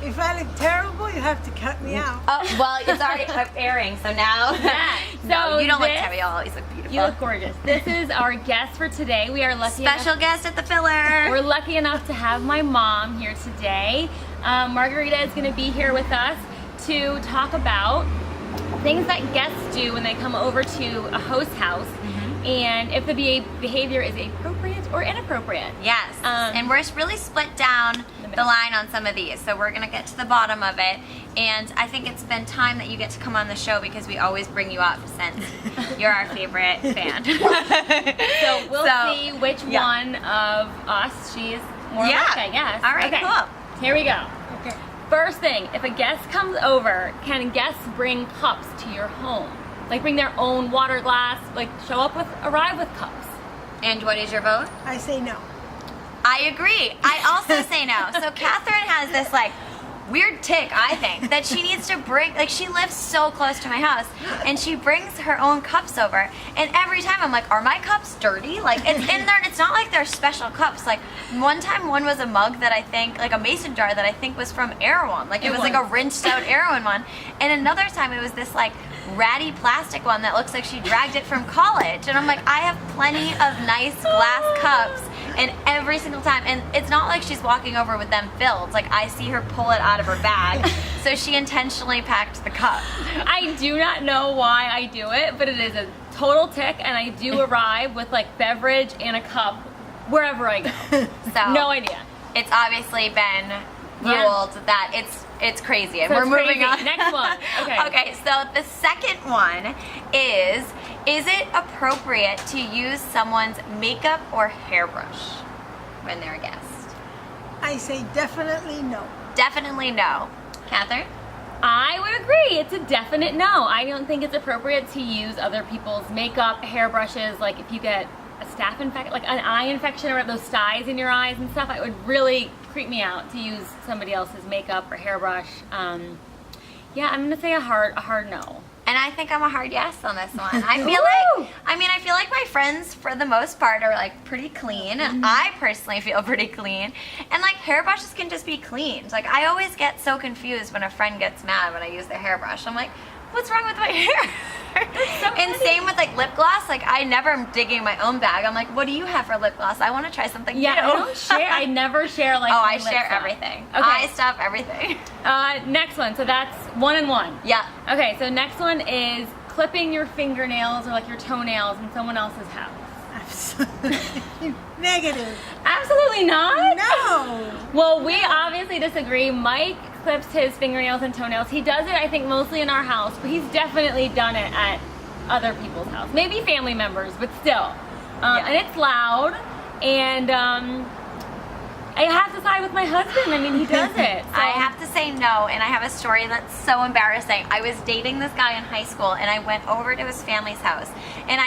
If I look terrible, you have to cut me out. Oh, well, it's already airing, so now. Yeah. No, you don't look terrible. You always look beautiful. You look gorgeous. This is our guest for today. We are lucky Special guest at the filler. We're lucky enough to have my mom here today. Margarita is going to be here with us to talk about things that guests do when they come over to a host house, and if the behavior is appropriate or inappropriate. Yes, and we're really split down the line on some of these, so we're going to get to the bottom of it. And I think it's been time that you get to come on the show because we always bring you up since you're our favorite fan. So we'll see which one of us she's more like, I guess. All right, cool. Here we go. Okay. First thing, if a guest comes over, can guests bring cups to your home? Like bring their own water glass, like arrive with cups. And what is your vote? I say no. I agree. I also say no. So Katherine has this like weird tick, I think, that she needs to bring, like she lives so close to my house and she brings her own cups over, and every time I'm like, are my cups dirty? Like it's in there, it's not like they're special cups. Like one time one was a mug that I think, like a mason jar that I think was from Erewhon. Like it was like a rinsed out Erewhon one. And another time it was this like ratty plastic one that looks like she dragged it from college. And I'm like, I have plenty of nice glass cups, and every single time, and it's not like she's walking over with them filled. Like I see her pull it out of her bag. So she intentionally packed the cup. I do not know why I do it, but it is a total tick, and I do arrive with like beverage and a cup wherever I go. So no idea. It's obviously been ruled that it's crazy, and So we're it's moving crazy. on. Next one. Okay. Okay, so the second one is it appropriate to use someone's makeup or hairbrush when they're a guest? I say definitely no. Definitely no. Katherine? I would agree. It's a definite no. I don't think it's appropriate to use other people's makeup, hairbrushes. Like if you get a staph infection, like an eye infection or those styes in your eyes and stuff, it would really creep me out to use somebody else's makeup or hairbrush. Yeah, I'm gonna say a hard no. And I think I'm a hard yes on this one. I feel like my friends for the most part are like pretty clean. I personally feel pretty clean. And like hairbrushes can just be cleaned. Like I always get so confused when a friend gets mad when I use their hairbrush. I'm like, what's wrong with my hair? And same with like lip gloss. Like I never am digging my own bag. I'm like, what do you have for lip gloss? I want to try something new. I don't share. I never share like. Oh, I lip share stuff. everything. Okay. Eye stuff, everything. Next one. So that's 1 and 1. Yeah. Okay. So next one is clipping your fingernails or like your toenails in someone else's house. Absolutely negative. Absolutely not. No. Well, we obviously disagree. Mike clips his fingernails and toenails. He does it, I think, mostly in our house, but he's definitely done it at other people's house. Maybe family members, but still. And it's loud, and I have to side with my husband. I mean, he does it. So. I have to say no, and I have a story that's so embarrassing. I was dating this guy in high school, and I went over to his family's house, and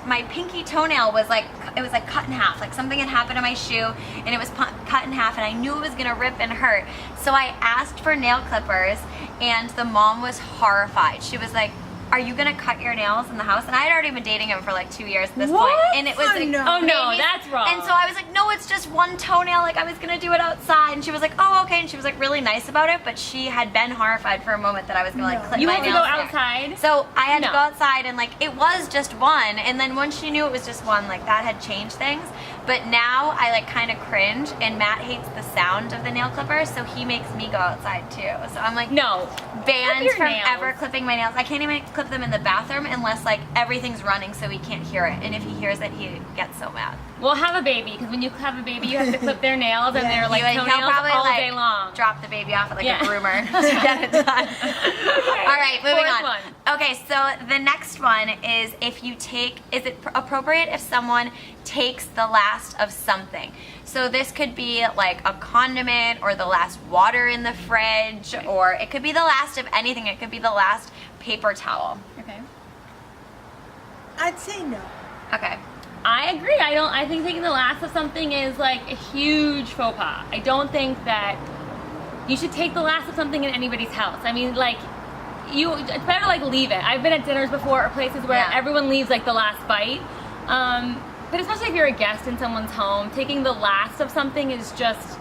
my pinky toenail was like, it was like cut in half. Like something had happened to my shoe, and it was cut in half, and I knew it was gonna rip and hurt. So I asked for nail clippers, and the mom was horrified. She was like, are you gonna cut your nails in the house? And I had already been dating him for like 2 years at this point. And it was like, no. Oh no, that's wrong. And so I was like, no, it's just one toenail. Like I was gonna do it outside. And she was like, oh, okay. And she was like really nice about it, but she had been horrified for a moment that I was gonna like clip You my had to nails go there. outside? So I had to go outside, and like it was just one. And then once she knew it was just one, like that had changed things. But now I like kind of cringe, and Matt hates the sound of the nail clippers, so he makes me go outside too. So I'm like, no, banned from nails. ever clipping my nails. I can't even clip them in the bathroom unless like everything's running so he can't hear it. And if he hears it, he gets so mad. We'll have a baby, because when you have a baby, you have to clip their nails, and they're like He'll toenails probably all like day long. drop the baby off with like a groomer to get it done. All right, moving Fourth on. one. Okay, so the next one is is it appropriate if someone takes the last of something? So this could be like a condiment, or the last water in the fridge, or it could be the last of anything. It could be the last paper towel. Okay. I'd say no. Okay. I agree. I think taking the last of something is like a huge faux pas. I don't think that you should take the last of something in anybody's house. I mean, like, it's better like leave it. I've been at dinners before, or places where everyone leaves like the last bite. But especially if you're a guest in someone's home, taking the last of something is just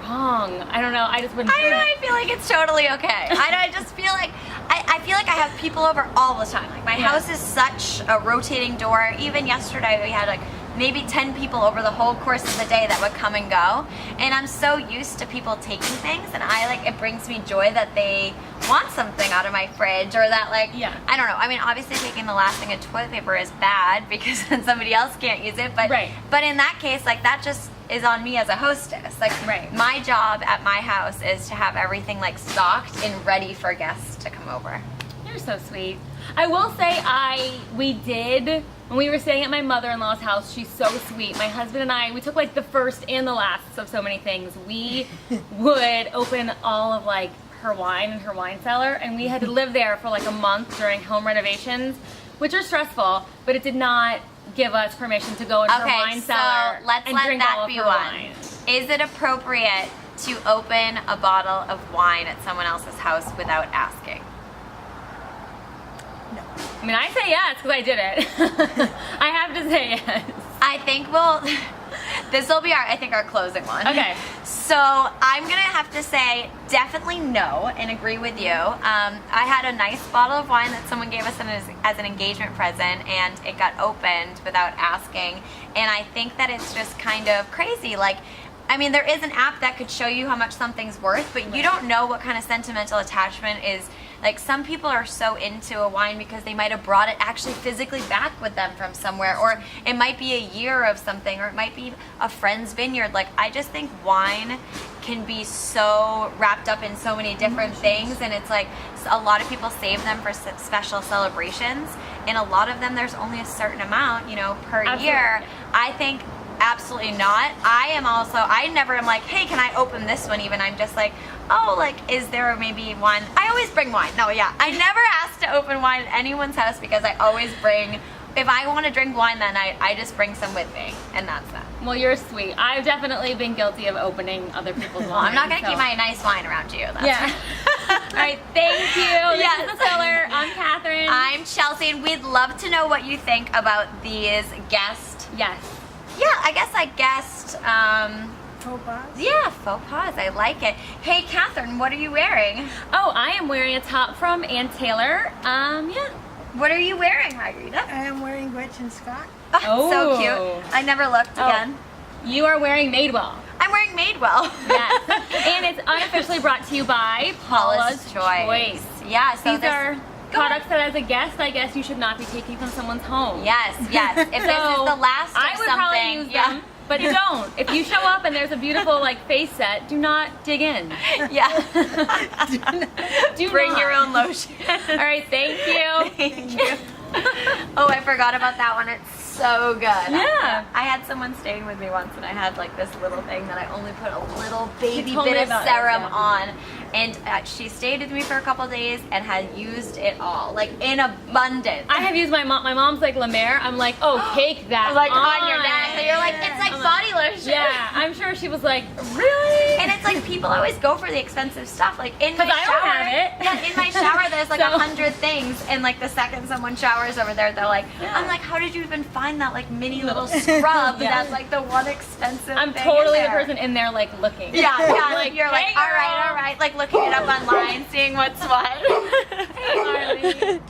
wrong. I don't know. I just wouldn't do it. I feel like it's totally okay. I just feel like I feel like I have people over all the time. Like my house is such a rotating door. Even yesterday we had like maybe 10 people over the whole course of the day that would come and go. And I'm so used to people taking things, and it brings me joy that they want something out of my fridge, or that I don't know. I mean, obviously taking the last thing of toilet paper is bad because then somebody else can't use it. But in that case, like that just is on me as a hostess. Like my job at my house is to have everything like stocked and ready for guests to come over. You're so sweet. I will say we did, when we were staying at my mother-in-law's house, she's so sweet. My husband and I, we took like the first and the last of so many things. We would open all of like her wine in her wine cellar, and we had to live there for like a month during home renovations, which are stressful, but it did not give us permission to go into her wine cellar let's and let drink that all of be her one. wine. Is it appropriate to open a bottle of wine at someone else's house without asking? I mean, I say yes because I did it. I have to say yes. I think this will be our closing one. Okay. So I'm gonna have to say definitely no and agree with you. I had a nice bottle of wine that someone gave us as an engagement present, and it got opened without asking. And I think that it's just kind of crazy. Like, I mean, there is an app that could show you how much something's worth, but you don't know what kind of sentimental attachment is. Like, some people are so into a wine because they might have brought it actually physically back with them from somewhere, or it might be a year of something, or it might be a friend's vineyard. Like, I just think wine can be so wrapped up in so many different things, and it's like a lot of people save them for special celebrations, and a lot of them there's only a certain amount, per year. I think absolutely not. I never am like, hey, can I open this one even? I'm just like, oh, like, is there maybe wine? I always bring wine. No, yeah. I never ask to open wine at anyone's house because I always bring, if I want to drink wine that night, I just bring some with me, and that's that. Well, you're sweet. I've definitely been guilty of opening other people's wine. Well, I'm not going to keep my nice wine around you. That's All right, thank you. This is The Filler. I'm Katherine. I'm Chelsea, and we'd love to know what you think about these guest. Yes. Yeah, I guess Faux pas? Yeah, faux pas. I like it. Hey, Katherine, what are you wearing? Oh, I am wearing a top from Ann Taylor. Yeah. What are you wearing, Margarita? I am wearing Gretchen Scott. Oh, so Oh. cute. I never looked again. You are wearing Madewell. I'm wearing Madewell. Yes. And it's unofficially brought to you by Paula's Choice. Yeah, so These are products that as a guest, I guess you should not be taking from someone's home. Yes. If this is the last of I would something, probably use them. But don't. If you show up and there's a beautiful face set, do not dig in. Yeah. Do Bring not. your own lotion. All right, thank you. Thank you. Oh, I forgot about that one. It's so good. Yeah. I had someone staying with me once, and I had like this little thing that I only put a little baby told me bit of about it, serum yeah. on. And she stayed with me for a couple days and had used it all, like in abundance. I have used my mom. My mom's like La Mer. I'm like, oh, cake that like on your neck. So you're like, it's like I'm body lotion. Yeah, I'm sure she was like, really? And it's like people always go for the expensive stuff. Like in my 'Cause I shower, don't have it. Yeah, in my shower there's like So- 100 things, and like the second someone showers over there, they're like, I'm like, how did you even find that like mini little scrub? Yeah. That's like the one expensive. I'm thing totally in the there. person in there like looking. Yeah, Like, you're like, hey, all right, girl. like looking it up online, seeing what's what. Hey, Marley.